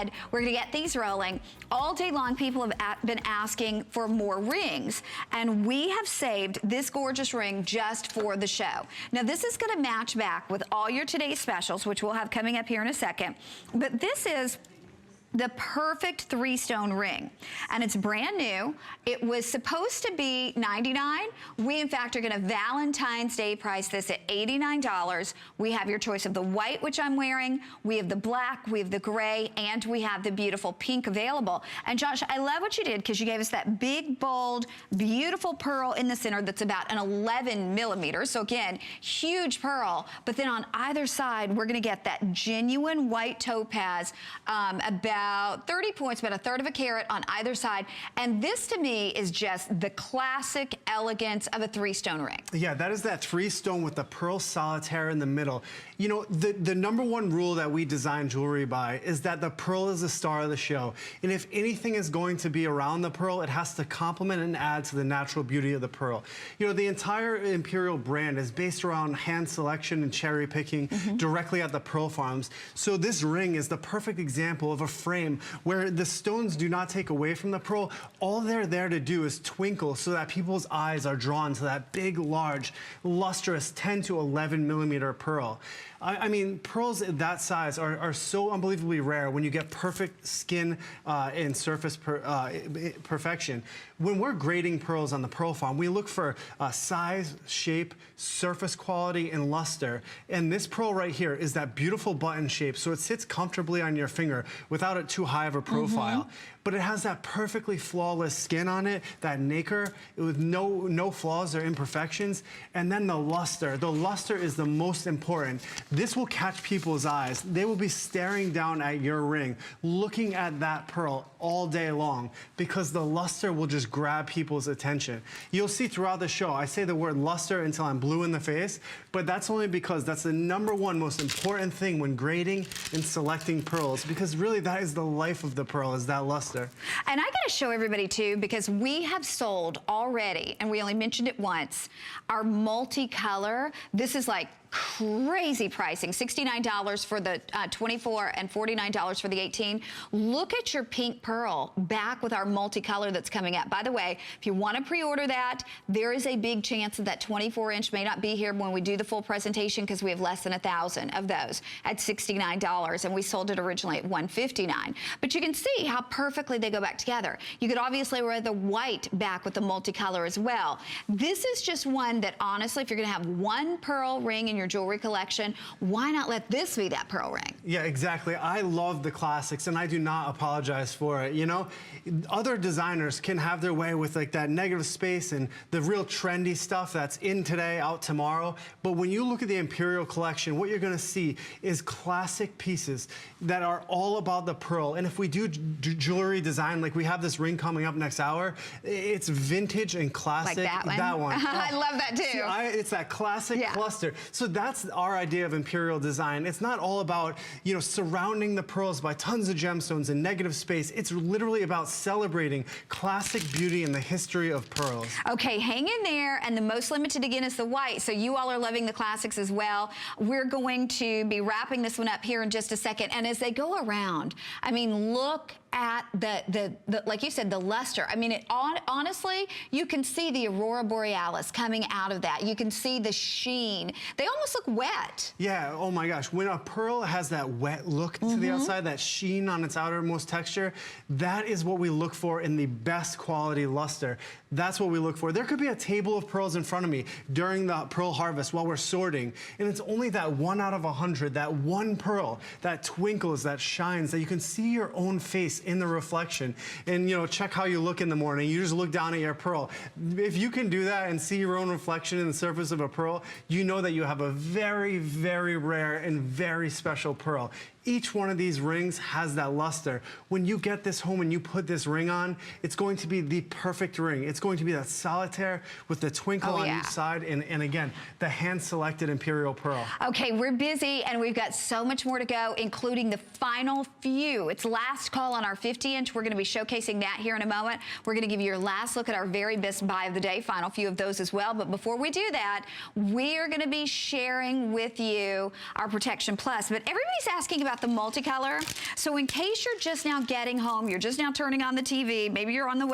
ahead. We're gonna get these rolling. All day long, people have been asking for more rings, and we have saved this gorgeous ring just for the show. Now, this is gonna match back with all your today's specials, which we'll have coming up here in a second, but this is the perfect 3-stone ring, and it's brand new. It was supposed to be $99. We in fact are gonna Valentine's Day price this at $89. We have your choice of the white, which I'm wearing, we have the black, we have the gray, and we have the beautiful pink available. And Josh, I love what you did because you gave us that big, bold, beautiful pearl in the center that's about an 11 millimeters. So again, huge pearl, but then on either side, we're gonna get that genuine white topaz, about 30 points, about a third of a carat on either side. And this to me is just the classic elegance of a 3-stone ring. Yeah, that is that 3-stone with the pearl solitaire in the middle. You know, the number one rule that we design jewelry by is that the pearl is the star of the show. And if anything is going to be around the pearl, it has to complement and add to the natural beauty of the pearl. You know, the entire Imperial brand is based around hand selection and cherry picking directly at the pearl farms. So this ring is the perfect example of a frame where the stones do not take away from the pearl. All they're there to do is twinkle so that people's eyes are drawn to that big, large, lustrous 10 to 11 millimeter pearl. I mean, pearls that size are so unbelievably rare when you get perfect skin and surface perfection. When we're grading pearls on the pearl farm, we look for size, shape, surface quality, and luster. And this pearl right here is that beautiful button shape, so it sits comfortably on your finger without it too high of a profile. But it has that perfectly flawless skin on it, that nacre, with no flaws or imperfections. And then the luster. The luster is the most important. This will catch people's eyes. They will be staring down at your ring, looking at that pearl all day long, because the luster will just grab people's attention. You'll see throughout the show, I say the word luster until I'm blue in the face, but that's only because that's the number one most important thing when grading and selecting pearls, because really that is the life of the pearl, is that luster. And I gotta show everybody too, because we have sold already, and we only mentioned it once, our multicolor. This is like crazy pricing, $69 for the 24 and $49 for the 18. Look at your pink pearl back with our multicolor that's coming up. By the way, if you want to pre-order that, there is a big chance that that 24-inch may not be here when we do the full presentation, because we have less than 1,000 of those at $69, and we sold it originally at $159. But you can see how perfectly they go back together. You could obviously wear the white back with the multicolor as well. This is just one that honestly, if you're gonna have one pearl ring in your jewelry collection, why not let this be that pearl ring? Yeah, exactly. I love the classics, and I do not apologize for it. You know, other designers can have their way with like that negative space and the real trendy stuff that's in today, out tomorrow. But when you look at the Imperial collection, what you're gonna see is classic pieces that are all about the pearl. And if we do jewelry design, like we have this ring coming up next hour, it's vintage and classic. Like that one? That one. I love that too. See, it's that classic cluster. So that's our idea of Imperial design. It's not all about, you know, surrounding the pearls by tons of gemstones and negative space. It's literally about celebrating classic beauty and the history of pearls. Okay, hang in there, and the most limited again is the white, so you all are loving the classics as well. We're going to be wrapping this one up here in just a second, and as they go around, I mean, look at the like you said, the luster. I mean, honestly, you can see the aurora borealis coming out of that. You can see the sheen. They almost look wet. Yeah, oh my gosh. When a pearl has that wet look to the outside, that sheen on its outermost texture, that is what we look for in the best quality luster. That's what we look for. There could be a table of pearls in front of me during the pearl harvest while we're sorting, and it's only that 1 out of 100, that one pearl that twinkles, that shines, that you can see your own face in the reflection. And you know, check how you look in the morning. You just look down at your pearl. If you can do that and see your own reflection in the surface of a pearl, you know that you have a very, very rare and very special pearl. Each one of these rings has that luster. When you get this home and you put this ring on, it's going to be the perfect ring. It's going to be that solitaire with the twinkle on each side, and again, the hand-selected Imperial pearl. Okay, we're busy, and we've got so much more to go, including the final few. It's last call on our 50-inch. We're going to be showcasing that here in a moment. We're going to give you your last look at our very best buy of the day, final few of those as well. But before we do that, we are going to be sharing with you our Protection Plus. But everybody's asking about about the multicolor. So in case you're just now getting home, you're just now turning on the TV, maybe you're on the way